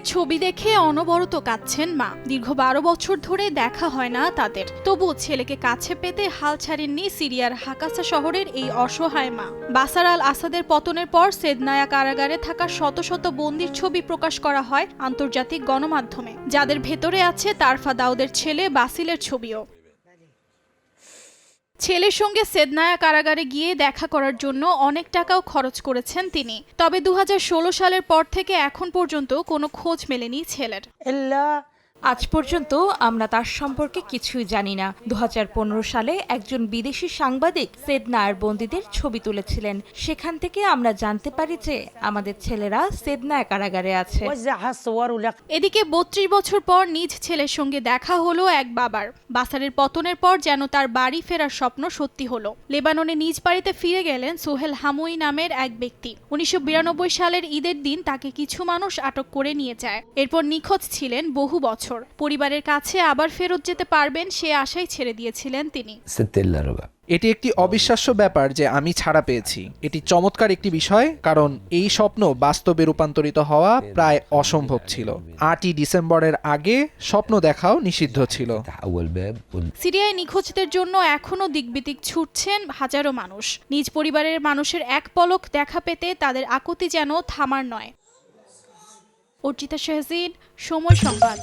ছেলের ছবি দেখে অনবরত কাঁদছেন মা। দীর্ঘ 12 বছর ধরে দেখা হয় না তাদের, তবু ছেলেকে কাছে পেতে হাল ছাড়েননি সিরিয়ার হাকাসা শহরের এই অসহায় মা। বাসার আল আসাদের পতনের পর সেদনায়া কারাগারে থাকা শত শত বন্দির ছবি প্রকাশ করা হয় আন্তর্জাতিক গণমাধ্যমে, যাদের ভেতরে আছে তারফা দাউদের ছেলে বাসিলের ছবিও। ছেলের সঙ্গে সেদনায়া কারাগারে গিয়ে দেখা করার জন্য অনেক টাকাও খরচ করেছেন তিনি। তবে 2016 সালের পর থেকে এখন পর্যন্ত কোনো খোঁজ মেলেনি ছেলের। আজ পর্যন্ত আমরা তার সম্পর্কে কিছুই জানি না। 2015 সালে একজন বিদেশি সাংবাদিক সেদনায়ার বন্দীদের ছবি তুলেছিলেন। সেখান থেকে আমরা জানতে পারি যে আমাদের ছেলেরা সেদনায়া কারাগারে আছে। এদিকে 32 বছর পর নিজ ছেলের সঙ্গে দেখা হলো এক বাবার। বাসারের পতনের পর যেন তার বাড়ি ফেরার স্বপ্ন সত্যি হলো। লেবাননে নিজ বাড়িতে ফিরে গেলেন সোহেল হামুই নামের এক ব্যক্তি। 1992 সালের ঈদের দিন তাকে কিছু মানুষ আটক করে নিয়ে যায়। এরপর নিখোঁজ ছিলেন বহু বছর। পরিবারের কাছে আবার ফেরত যেতে পারবেন সে আশাই ছেড়ে দিয়েছিলেন তিনি। এটি একটি অবিশ্বাস্য ব্যাপার যে আমি ছাড়া পেয়েছি। এটি চমৎকার একটি বিষয়, কারণ এই স্বপ্ন বাস্তবে রূপান্তরিত হওয়া প্রায় অসম্ভব ছিল। 8ই ডিসেম্বরের আগে স্বপ্ন দেখাও নিষিদ্ধ ছিল। সিরিয়ায় নিখোঁজদের জন্য এখনো দিকবিদিক ছুটছেন হাজারো মানুষ। নিজ পরিবারের মানুষের এক পলক দেখা পেতে তাদের আকুতি যেন থামার নয়। অর্চিতা শাহজিন, সময় সংবাদ।